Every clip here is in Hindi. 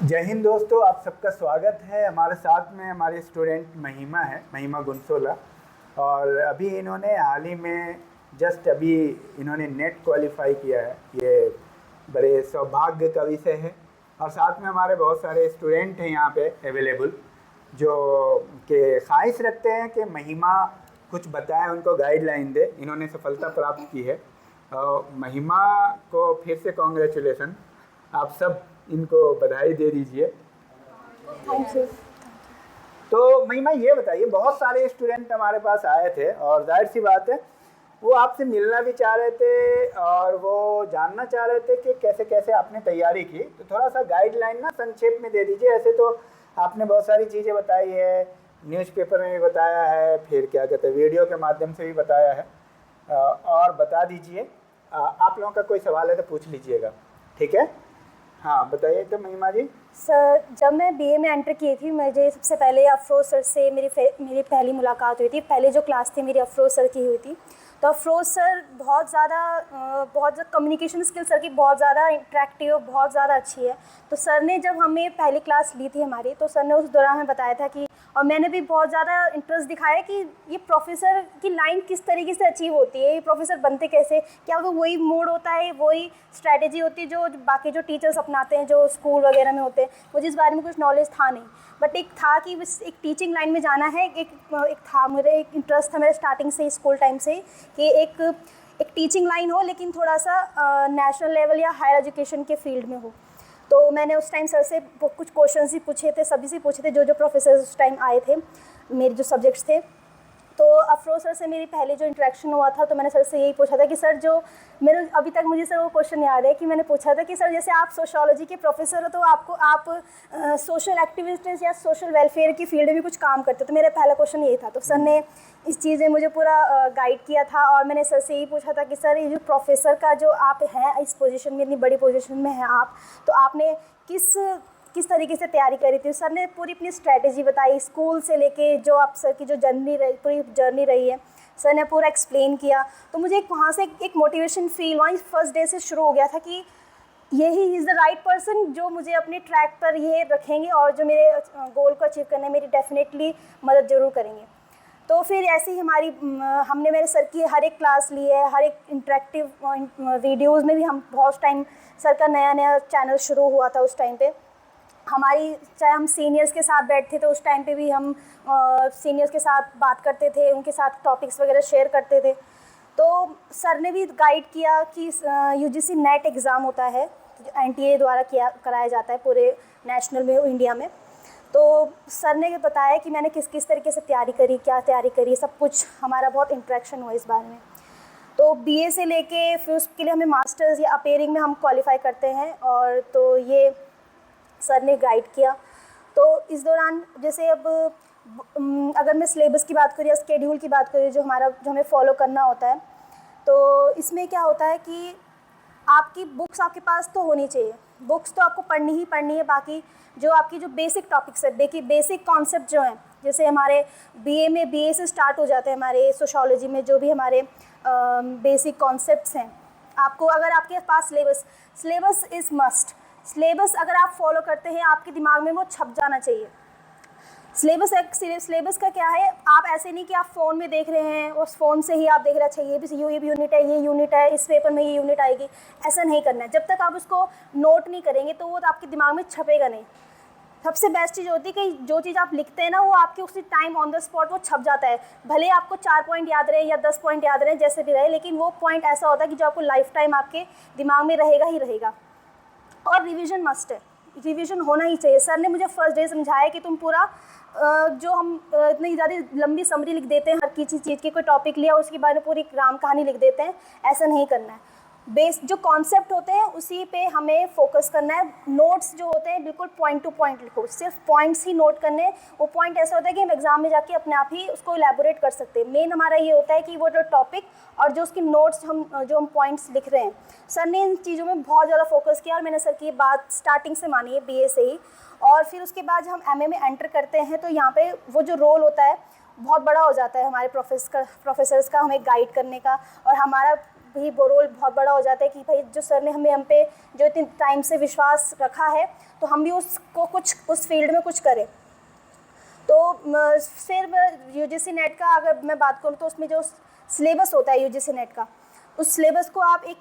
जय हिंद दोस्तों, आप सबका स्वागत है। हमारे साथ में हमारे स्टूडेंट महिमा है, महिमा गुनसोला। और अभी इन्होंने हाल ही में इन्होंने नेट क्वालिफाई किया है। ये बड़े सौभाग्य का विषय है। और साथ में हमारे बहुत सारे स्टूडेंट हैं यहाँ पे अवेलेबल, जो के ख्वाहिश रखते हैं कि महिमा कुछ बताएं, उनको गाइडलाइन दे। इन्होंने सफलता प्राप्त की है। महिमा को फिर से कॉन्ग्रेचुलेसन। आप सब इनको बधाई दे दीजिए। Thank you. तो महिमा ये बताइए, बहुत सारे स्टूडेंट हमारे पास आए थे और जाहिर सी बात है वो आपसे मिलना भी चाह रहे थे और वो जानना चाह रहे थे कि कैसे कैसे आपने तैयारी की। तो थोड़ा सा गाइडलाइन ना संक्षेप में दे दीजिए। ऐसे तो आपने बहुत सारी चीज़ें बताई है, न्यूज़पेपर में भी बताया है, फिर क्या कहते हैं वीडियो के माध्यम से भी बताया है। और बता दीजिए, आप लोगों का कोई सवाल है तो पूछ लीजिएगा, ठीक है? हाँ बताइए तो महिमा जी। सर, जब मैं बीए में एंटर की थी, मुझे सबसे पहले अफरोज़ सर से मेरी पहली मुलाकात हुई थी। पहले जो क्लास थी मेरी अफरोज़ सर की हुई थी। तो अफरोज़ सर बहुत ज़्यादा कम्युनिकेशन स्किल सर की बहुत ज़्यादा इंटरेक्टिव, बहुत ज़्यादा अच्छी है। तो सर ने जब हमें पहली क्लास ली थी हमारी, तो सर ने उस दौरान हमें बताया था कि, और मैंने भी बहुत ज़्यादा इंटरेस्ट दिखाया कि ये प्रोफेसर की लाइन किस तरीके से अचीव होती है, ये प्रोफेसर बनते कैसे, क्या वो वही मोड होता है, वही स्ट्रैटेजी होती है जो बाकी जो टीचर्स अपनाते हैं, जो स्कूल वगैरह में होते हैं। मुझे इस बारे में कुछ नॉलेज था नहीं, बट एक था कि बस एक टीचिंग लाइन में जाना है। एक था मेरे, एक इंटरेस्ट था मेरे स्टार्टिंग से, स्कूल टाइम से, कि एक टीचिंग लाइन हो, लेकिन थोड़ा सा नेशनल लेवल या हायर एजुकेशन के फील्ड में हो। तो मैंने उस टाइम सर से कुछ क्वेश्चंस ही पूछे थे, सभी से पूछे थे, जो प्रोफेसर उस टाइम आए थे, मेरे जो सब्जेक्ट्स थे। तो अफरोज़ सर से मेरी पहले जो इंटरेक्शन हुआ था, तो मैंने सर से यही पूछा था कि सर, जो मेरे अभी तक मुझे सर वो क्वेश्चन याद है कि मैंने पूछा था कि सर, जैसे आप सोशियोलॉजी के प्रोफेसर हो, तो आप सोशल एक्टिविटीज़ या सोशल वेलफेयर की फील्ड में भी कुछ काम करते हो। तो मेरा पहला क्वेश्चन यही था। तो सर ने इस चीज़ में मुझे पूरा गाइड किया था। और मैंने सर से यही पूछा था कि सर, ये जो प्रोफेसर का जो आप हैं इस पोजीशन में, इतनी बड़ी पोजीशन में हैं आप, तो आपने किस तरीके से तैयारी करी थी। सर ने पूरी अपनी स्ट्रैटेजी बताई, स्कूल से लेके जो आप सर की जो पूरी जर्नी रही है, सर ने पूरा एक्सप्लेन किया। तो मुझे वहाँ से एक मोटिवेशन फील, वहीं फर्स्ट डे से शुरू हो गया था कि यही इज़ द राइट पर्सन जो मुझे अपने ट्रैक पर ये रखेंगे और जो मेरे गोल को अचीव करने में मेरी डेफिनेटली मदद ज़रूर करेंगे। तो फिर ऐसे ही हमने मेरे सर की हर एक क्लास ली है, हर एक इंटरेक्टिव वीडियोज़ में भी हम बहुत टाइम, सर का नया चैनल शुरू हुआ था उस टाइम पे। चाहे हम सीनियर्स के साथ बैठते थे, उस टाइम पे भी हम सीनियर्स के साथ बात करते थे, उनके साथ टॉपिक्स वगैरह शेयर करते थे। तो सर ने भी गाइड किया कि यूजीसी नेट एग्ज़ाम होता है, जो एनटीए द्वारा कराया जाता है पूरे नेशनल में, इंडिया में। तो सर ने बताया कि मैंने किस तरीके से तैयारी करी, क्या तैयारी करी, सब कुछ हमारा बहुत इंटरेक्शन हुआ इस बारे में। तो बीए से लेके फिर उसके लिए हमें मास्टर्स या अपेयरिंग में हम क्वालिफाई करते हैं, और तो ये सर ने गाइड किया। तो इस दौरान जैसे अब अगर मैं सिलेबस की बात करूँ या स्केड्यूल की बात करूँ, जो हमें फॉलो करना होता है, तो इसमें क्या होता है कि आपकी बुक्स आपके पास तो होनी चाहिए। बुक्स तो आपको पढ़नी ही पढ़नी है। बाकी जो आपकी जो बेसिक टॉपिक्स है, बेसिक कॉन्सेप्ट जो हैं, जैसे हमारे बीए से स्टार्ट हो जाते हैं, हमारे सोशियोलॉजी में जो भी हमारे बेसिक कॉन्सेप्ट्स हैं, आपको अगर आपके पास सिलेबस इज़ मस्ट। सिलेबस अगर आप फॉलो करते हैं, आपके दिमाग में वो छप जाना चाहिए। सिलेबस का क्या है, आप ऐसे नहीं कि आप फ़ोन में देख रहे हैं, उस फ़ोन से ही आप देख रहे हैं, अच्छा ये भी यूनिट है, ये यूनिट है, इस पेपर में ये यूनिट आएगी। ऐसा नहीं करना है। जब तक आप उसको नोट नहीं करेंगे तो वो आपके दिमाग में छपेगा नहीं। सबसे बेस्ट चीज़ होती है कि जो चीज़ आप लिखते हैं ना, वो आपके उसी टाइम ऑन द स्पॉट वो छप जाता है। भले आपको 4 पॉइंट याद रहे या 10 पॉइंट याद रहे, जैसे भी रहे, लेकिन वो पॉइंट ऐसा होता है कि जो आपको लाइफ टाइम आपके दिमाग में रहेगा ही रहेगा। और रिवीजन मस्ट है, रिवीजन होना ही चाहिए। सर ने मुझे फर्स्ट डे समझाया कि तुम पूरा जो हम इतनी ज़्यादा लंबी समरी लिख देते हैं, हर किसी चीज़ की कोई टॉपिक लिया उसके बारे में पूरी राम कहानी लिख देते हैं, ऐसा नहीं करना है। जो कॉन्सेप्ट होते हैं उसी पे हमें फोकस करना है। नोट्स जो होते हैं बिल्कुल पॉइंट टू पॉइंट लिखो, सिर्फ पॉइंट्स ही नोट करने हैं। वो पॉइंट ऐसा होता है कि हम एग्जाम में जाके अपने आप ही उसको इलेबोरेट कर सकते हैं। मेन हमारा ये होता है कि वो जो टॉपिक और जो उसकी नोट्स जो हम पॉइंट्स लिख रहे हैं, सर ने इन चीज़ों में बहुत ज़्यादा फोकस किया और मैंने सर की बात स्टार्टिंग से मानी है, बीए से ही। और फिर उसके बाद जब हम एमए में एंटर करते हैं, तो यहाँ पे वो जो रोल होता है बहुत बड़ा हो जाता है हमारे प्रोफेसर्स का हमें गाइड करने का। और हमारा भी वो रोल बहुत बड़ा हो जाता है कि भाई जो सर ने हम पे जो इतने टाइम से विश्वास रखा है तो हम भी उसको कुछ उस फील्ड में कुछ करें। तो फिर यूजीसी नेट का अगर मैं बात करूँ तो उसमें जो सिलेबस होता है यूजीसी नेट का, उस सिलेबस को आप एक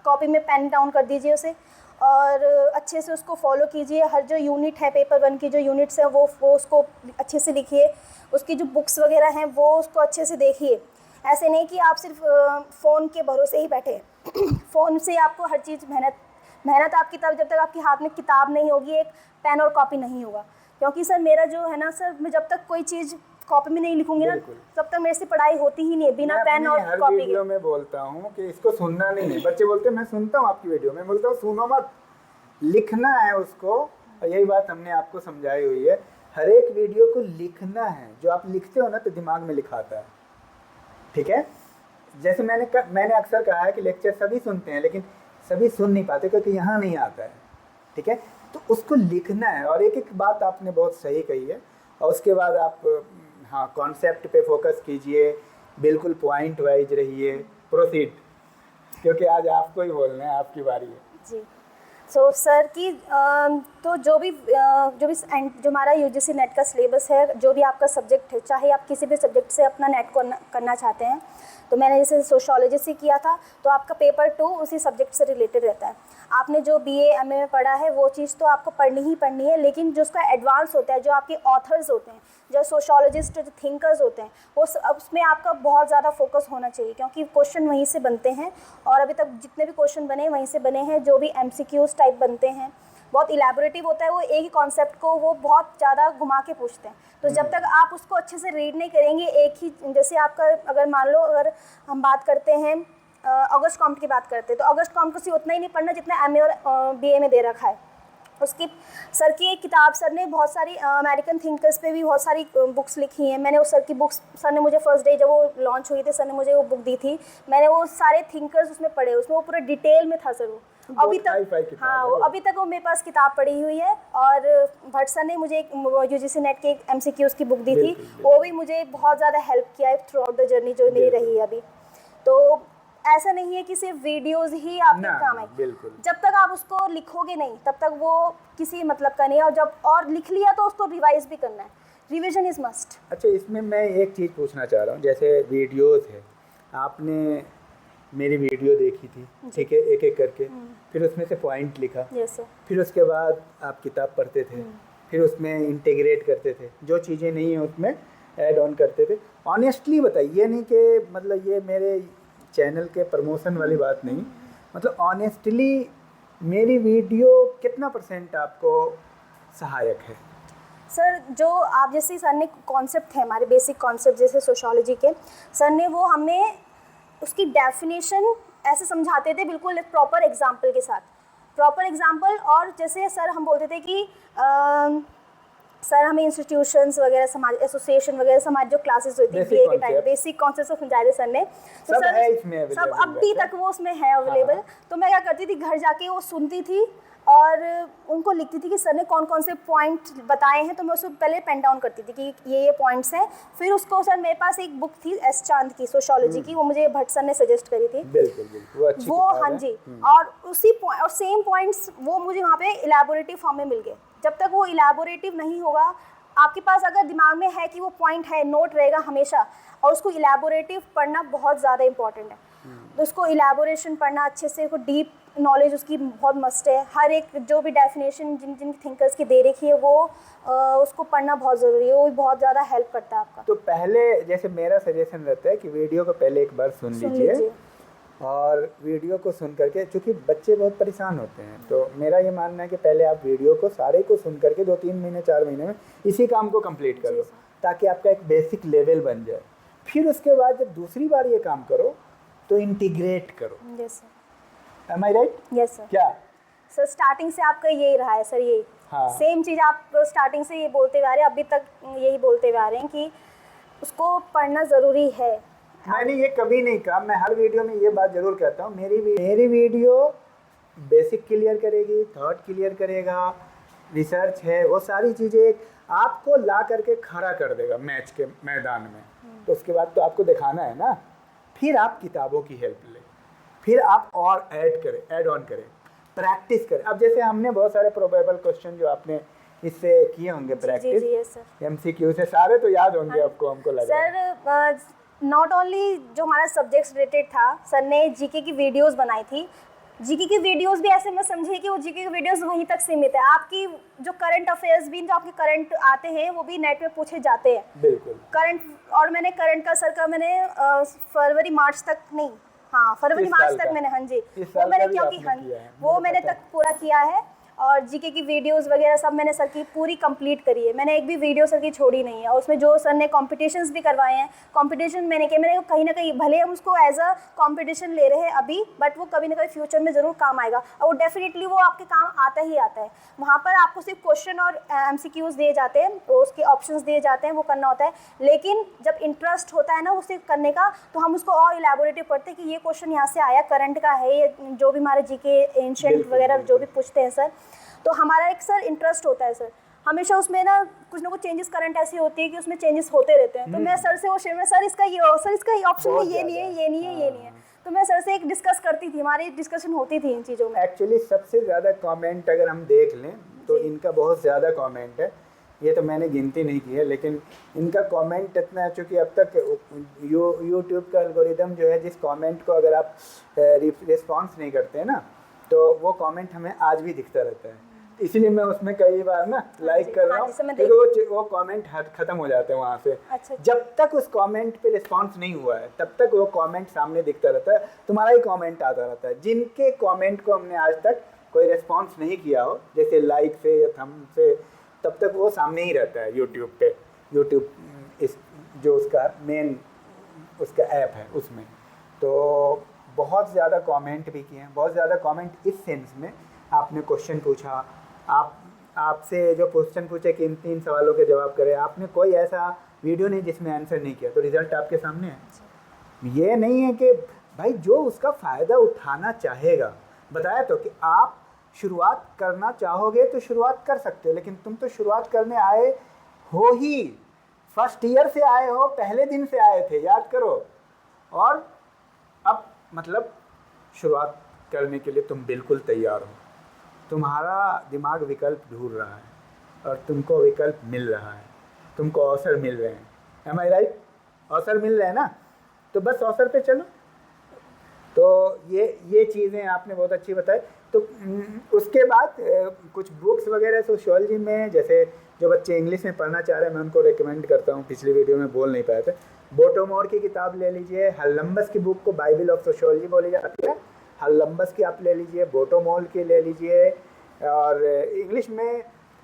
कॉपी में पेन डाउन कर दीजिए उसे और अच्छे से उसको फॉलो कीजिए। हर जो यूनिट है पेपर 1 की जो यूनिट्स हैं वो उसको अच्छे से लिखिए। उसकी जो बुक्स वगैरह हैं वो उसको अच्छे से देखिए। ऐसे नहीं कि आप सिर्फ फ़ोन के भरोसे ही बैठे फ़ोन से आपको हर चीज़ मेहनत आपकी तब जब तक आपके हाथ में किताब नहीं होगी, एक पेन और कॉपी नहीं होगा। क्योंकि सर मेरा जो है ना सर, मैं जब तक कोई चीज़ कॉपी में नहीं लिखूंगी ना तब तक मेरे से पढ़ाई होती ही नहीं बिना पेन और कॉपी के। वीडियो में बोलता हूँ कि इसको सुनना नहीं है। बच्चे बोलते हैं मैं सुनता हूँ आपकी वीडियो में, बोलता हूँ सुनो मत, लिखना है उसको। और यही बात हमने आपको समझाई हुई है, हर एक वीडियो को लिखना है। जो आप लिखते हो ना तो दिमाग में लिखाता है, ठीक है। जैसे मैंने अक्सर कहा है कि लेक्चर सभी सुनते हैं लेकिन सभी सुन नहीं पाते क्योंकि यहाँ नहीं आता है, ठीक है। तो उसको लिखना है और एक एक बात आपने बहुत सही कही है। और उसके बाद आप हाँ कॉन्सेप्ट पे फोकस कीजिए, बिल्कुल पॉइंट वाइज रहिए, प्रोसीड, क्योंकि आज आपको ही बोलना है, आपकी बारी है जी। सो सर की तो जो हमारा यूजीसी नेट का सिलेबस है, जो भी आपका सब्जेक्ट है, चाहे आप किसी भी सब्जेक्ट से अपना नेट को करना चाहते हैं, तो मैंने जैसे सोशियोलॉजी से किया था तो आपका पेपर 2 उसी सब्जेक्ट से रिलेटेड रहता है। आपने जो बीए एमए में पढ़ा है वो चीज़ तो आपको पढ़नी ही पढ़नी है, लेकिन जो उसका एडवांस होता है, जो आपके ऑथर्स होते हैं, जो सोशियोलॉजिस्ट, जो थिंकर्स होते हैं, वो उसमें आपका बहुत ज़्यादा फोकस होना चाहिए क्योंकि क्वेश्चन वहीं से बनते हैं। और अभी तक जितने भी क्वेश्चन बने वहीं से बने हैं। जो भी एमसीक्यूज टाइप बनते हैं बहुत इलेबोरेटिव होता है, वो एक ही कॉन्सेप्ट को वो बहुत ज़्यादा घुमा के पूछते हैं। तो जब तक आप उसको अच्छे से रीड नहीं करेंगे, एक ही जैसे आपका अगर मान लो अगर हम बात करते हैं अगस्त कॉम्प्ट की बात करते हैं तो अगस्त कॉम्प्ट को सिर्फ उतना ही नहीं पढ़ना जितना एमए और बीए में दे रखा है। उसकी सर की एक किताब, सर ने बहुत सारी अमेरिकन थिंकर्स पे भी बहुत सारी बुक्स लिखी हैं। मैंने उस सर की बुक्स, सर ने मुझे फर्स्ट डे जब वो लॉन्च हुई थी, सर ने मुझे वो बुक दी थी, मैंने वो सारे थिंकर्स उसमें पढ़े, उसमें वो पूरे डिटेल में था सर वो। अभी तक हाँ वो अभी तक वो मेरे पास किताब पड़ी हुई है। और भट्ट सर ने मुझे एक यूजीसी नेट के एक एमसीक्यूज़ की बुक दी थी, वो भी मुझे बहुत ज़्यादा हेल्प किया है थ्रू आउट द जर्नी जो मेरी रही है अभी। तो ऐसा नहीं है कि सिर्फ वीडियोस ही आपके काम है, जब तक आप उसको लिखोगे नहीं तब तक वो किसी मतलब का नहीं है। और जब और लिख लिया तो उसको रिवाइज भी करना है, रिवीजन इज मस्ट। अच्छा, इसमें मैं एक चीज़ पूछना चाह रहा हूँ, जैसे वीडियोस है, आपने मेरी वीडियो देखी थी, ठीक है, एक एक करके, फिर उसमें से पॉइंट लिखा, फिर उसके बाद आप किताब पढ़ते थे, फिर उसमें इंटीग्रेट करते थे, जो चीज़ें नहीं हैं उसमें ऐड ऑन करते थे। ऑनेस्टली बताइए, नहीं कि मतलब ये मेरे चैनल के प्रमोशन वाली बात नहीं, मतलब ऑनेस्टली मेरी वीडियो कितना % आपको सहायक है? सर जो आप जैसे सर ने कॉन्सेप्ट है, हमारे बेसिक कॉन्सेप्ट जैसे सोशियोलॉजी के, सर ने वो हमें उसकी डेफिनेशन ऐसे समझाते थे, बिल्कुल एक प्रॉपर एग्जाम्पल के साथ, प्रॉपर एग्जाम्पल। और जैसे सर हम बोलते थे कि सर हमें इंस्टीट्यूशंस वगैरह, समाज एसोसिएशन वगैरह, समाज जो क्लासेस होती है बीए के टाइम, बेसिक कॉन्सेप्ट समझाए थे सर ने। तो सर सब अभी तक वो उसमें है अवेलेबल। तो मैं क्या करती थी, घर जाके वो सुनती थी और उनको लिखती थी कि सर ने कौन कौन से पॉइंट बताए हैं, तो मैं उसको पहले पेन डाउन करती थी कि ये पॉइंट्स हैं। फिर उसको सर, मेरे पास एक बुक थी एस चांद की सोशियोलॉजी की, वो मुझे भट्ट सर ने सजेस्ट करी थी। बिल्कुल वो हाँ जी। और उसी और सेम पॉइंट्स वो मुझे वहाँ पे इलेबोरेटिव फॉर्म में मिल गए। जब तक वो इलेबोरेटिव नहीं होगा आपके पास, अगर दिमाग में है कि वो पॉइंट है, नोट रहेगा हमेशा, और उसको इलेबोरेटिव पढ़ना बहुत ज़्यादा इंपॉर्टेंट है। तो उसको इलेबोरेशन पढ़ना अच्छे से, उसको डीप नॉलेज उसकी बहुत मस्ट है। हर एक जो भी डेफिनेशन जिन जिन थिंकर्स की दे रखी है वो उसको पढ़ना बहुत ज़रूरी है, वो भी बहुत ज़्यादा हेल्प करता है आपका। तो पहले जैसे मेरा सजेशन रहता है कि वीडियो को पहले एक बार सुन लीजिए, और वीडियो को सुन करके, चूँकि बच्चे बहुत परेशान होते हैं, तो मेरा ये मानना है कि पहले आप वीडियो को सारे को सुन करके 2-3 महीने 4 महीने में इसी काम को कंप्लीट कर लो, ताकि आपका एक बेसिक लेवल बन जाए। फिर उसके बाद जब दूसरी बार ये काम करो तो इंटीग्रेट करो। Yes sir. एम आई राइट? Yes sir. क्या सर स्टार्टिंग से आपका यही रहा है सर, यही सेम चीज़ आप स्टार्टिंग से ये बोलते हुए आ रहे हैं, अभी तक यही बोलते हुए आ रहे हैं कि उसको पढ़ना ज़रूरी है। मैंने ये कभी नहीं कहा, मैं हर वीडियो में ये बात ज़रूर कहता हूँ, मेरी वीडियो बेसिक क्लियर करेगी, थॉट क्लियर करेगा, रिसर्च है, वो सारी चीज़ें आपको ला करके खड़ा कर देगा मैच के मैदान में। तो उसके बाद तो आपको दिखाना है ना, फिर आप किताबों की हेल्प लें। फिर आप और ऐड ऑन करें, प्रैक्टिस करें। अब जैसे हमने बहुत सारे प्रोबेबल क्वेश्चन जो आपने इससे किए होंगे प्रैक्टिस, जी यस सर। MCQ से सारे तो याद होंगे आपको, हमको लग रहा है। सर नॉट ओनली जो हमारा सब्जेक्ट्स रिलेटेड था, सर ने जीके की वीडियोस बनाई थी। जीके की वीडियोस भी ऐसे मत समझिए कि वो जीके की वीडियोस वहीं तक सीमित है। आपकी जो करंट अफेयर्स भी, जो आपके करंट आते हैं वो भी नेट पे पूछे जाते हैं। बिल्कुल करंट, और मैंने करंट का सर का मैंने फरवरी मार्च तक नहीं, हाँ फरवरी मार्च तक मैंने, हाँ जी वो मैंने, क्योंकि हाँ वो मैंने तक पूरा किया है। और जीके की वीडियोस वगैरह सब मैंने सर की पूरी कंप्लीट करी है। मैंने एक भी वीडियो सर की छोड़ी नहीं है। और उसमें जो सर ने कॉम्पिटिशन्स भी करवाए हैं, कॉम्पिटिशन मैंने किया, मैंने कहीं ना कहीं, भले हम उसको एज अ कॉम्पिटिशन ले रहे हैं अभी, बट वो कभी ना कभी फ्यूचर में ज़रूर काम आएगा। और वो डेफिनेटली वो आपके काम आता ही आता है। वहाँ पर आपको सिर्फ क्वेश्चन और MCQs दिए जाते हैं, तो उसके ऑप्शंस दिए जाते हैं, वो करना होता है। लेकिन जब इंटरेस्ट होता है ना उसे करने का, तो हम उसको और इलेबोरेटिव पढ़ते हैं कि ये क्वेश्चन यहाँ से आया, करंट का है ये, जो भी हमारे जीके एंशिएंट वगैरह जो भी पूछते हैं सर, तो हमारा एक सर इंटरेस्ट होता है सर हमेशा उसमें ना कुछ चेंजेस, करंट ऐसी होती है कि उसमें चेंजेस होते रहते हैं। तो मैं सर से वो शेयर में, सर इसका ये हो, सर इसका ये ऑप्शन में ये नहीं है, ये नहीं है, ये नहीं है, तो मैं सर से एक डिस्कस करती थी, हमारी डिस्कशन होती थी इन चीज़ों में। एक्चुअली सबसे ज़्यादा कमेंट अगर हम देख लें तो इनका बहुत ज़्यादा कमेंट है। ये तो मैंने गिनती नहीं की है, लेकिन इनका कमेंट इतना है, चूँकि अब तक यूट्यूब का एल्गोरिदम जो है, जिस कमेंट को अगर आप रिस्पॉन्स नहीं करते हैं ना, तो वो कमेंट हमें आज भी दिखता रहता है। इसलिए मैं उसमें कई बार ना लाइक कर रहा हूँ, क्योंकि वो कमेंट खत्म हो जाते हैं वहाँ से। अच्छा। जब तक उस कमेंट पे रिस्पांस नहीं हुआ है तब तक वो कमेंट सामने दिखता रहता है, तुम्हारा ही कमेंट आता रहता है। जिनके कमेंट को हमने आज तक कोई रिस्पांस नहीं किया हो, जैसे लाइक से या थंब से, तब तक वो सामने ही रहता है यूट्यूब पे। यूट्यूब इस जो उसका मेन उसका ऐप है उसमें, तो बहुत ज़्यादा कमेंट भी किए हैं, बहुत ज़्यादा कमेंट इस सेंस में, आपने क्वेश्चन पूछा, आपसे जो क्वेश्चन पूछे कि इन 3 सवालों के जवाब करें, आपने कोई ऐसा वीडियो नहीं जिसमें आंसर नहीं किया, तो रिजल्ट आपके सामने है। ये नहीं है कि भाई जो उसका फ़ायदा उठाना चाहेगा, बताया तो कि आप शुरुआत करना चाहोगे तो शुरुआत कर सकते हो, लेकिन तुम तो शुरुआत करने आए हो ही, फर्स्ट ईयर से आए हो, पहले दिन से आए थे, याद करो। और अब मतलब शुरुआत करने के लिए तुम बिल्कुल तैयार हो, तुम्हारा दिमाग विकल्प ढूंढ रहा है और तुमको विकल्प मिल रहा है, तुमको अवसर मिल रहे हैं। एम आई राइट? अवसर मिल रहे हैं ना, तो बस अवसर पे चलो। तो ये चीज़ें आपने बहुत अच्छी बताई। तो उसके बाद कुछ बुक्स वगैरह सोशियोलॉजी में, जैसे जो बच्चे इंग्लिश में पढ़ना चाह रहे हैं, मैं उनको रिकमेंड करता हूँ, पिछली वीडियो में बोल नहीं पाए थे, बोटोमोर की किताब ले लीजिए, हल्लम्बस की बुक को बाइबल ऑफ सोशियोलॉजी बोली जाती है, हल्लम्बस की आप ले लीजिए, बोटोमोल की ले लीजिए, और इंग्लिश में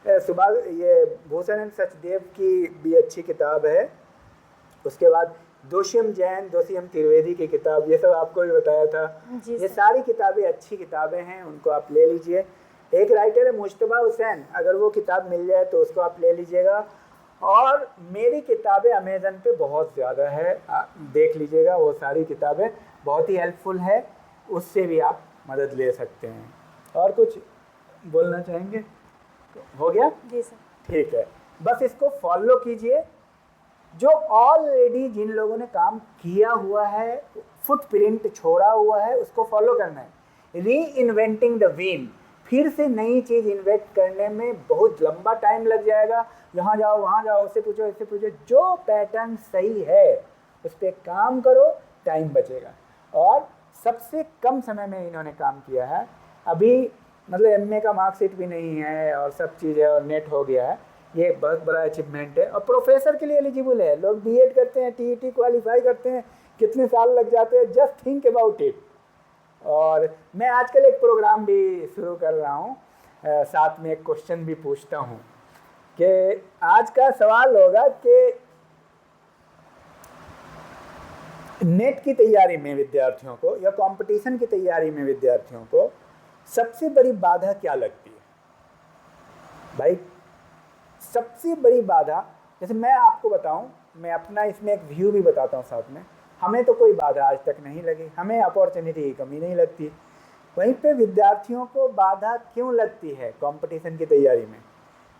सुभाष ये भूषण एंड सचदेव की भी अच्छी किताब है। उसके बाद दोषियम जैन, दोषियम त्रिवेदी की किताब, ये सब आपको भी बताया था। ये सारी किताबें अच्छी किताबें हैं, उनको आप ले लीजिए। एक राइटर है मुश्तबा हुसैन, अगर वो किताब मिल जाए तो उसको आप ले लीजिएगा। और मेरी किताबें अमेज़न पे बहुत ज़्यादा है, देख लीजिएगा, वो सारी किताबें बहुत ही हेल्पफुल है, उससे भी आप मदद ले सकते हैं। और कुछ बोलना चाहेंगे? हो गया? जी सर। ठीक है, बस इसको फॉलो कीजिए। जो ऑलरेडी जिन लोगों ने काम किया हुआ है, फुटप्रिंट छोड़ा हुआ है, उसको फॉलो करना है। री इन्वेंटिंग द व्हील, फिर से नई चीज़ इन्वेंट करने में बहुत लंबा टाइम लग जाएगा। यहाँ जाओ, वहाँ जाओ, उससे पूछो, इससे पूछो। जो पैटर्न सही है उस पर काम करो, टाइम बचेगा। और सबसे कम समय में इन्होंने काम किया है। अभी मतलब MA का मार्कशीट भी नहीं है और सब चीज़ें, और नेट हो गया है, ये एक बहुत बड़ा अचीवमेंट है। और प्रोफेसर के लिए एलिजिबल है। लोग BEd करते हैं, TET क्वालिफाई करते हैं, कितने साल लग जाते हैं, जस्ट थिंक अबाउट इट। और मैं आजकल एक प्रोग्राम भी शुरू कर रहा हूँ, साथ में एक क्वेश्चन भी पूछता हूँ कि आज का सवाल होगा कि नेट की तैयारी में विद्यार्थियों को या कंपटीशन की तैयारी में विद्यार्थियों को सबसे बड़ी बाधा क्या लगती है? भाई सबसे बड़ी बाधा, जैसे मैं आपको बताऊं, मैं अपना इसमें एक व्यू भी बताता हूं साथ में। हमें तो कोई बाधा आज तक नहीं लगी, हमें अपॉर्चुनिटी की कमी नहीं लगती। वहीं पे विद्यार्थियों को बाधा क्यों लगती है कंपटीशन की तैयारी में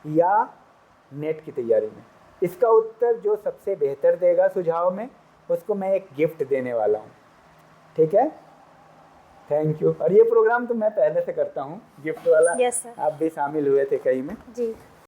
या नेट की तैयारी में? इसका उत्तर जो सबसे बेहतर देगा सुझाव में, उसको मैं एक गिफ्ट देने वाला हूँ, ठीक है? Thank you. और ये प्रोग्राम तो मैं पहले से करता हूँ, गिफ्ट वाला। Yes, sir. आप भी शामिल हुए थे कई में। जी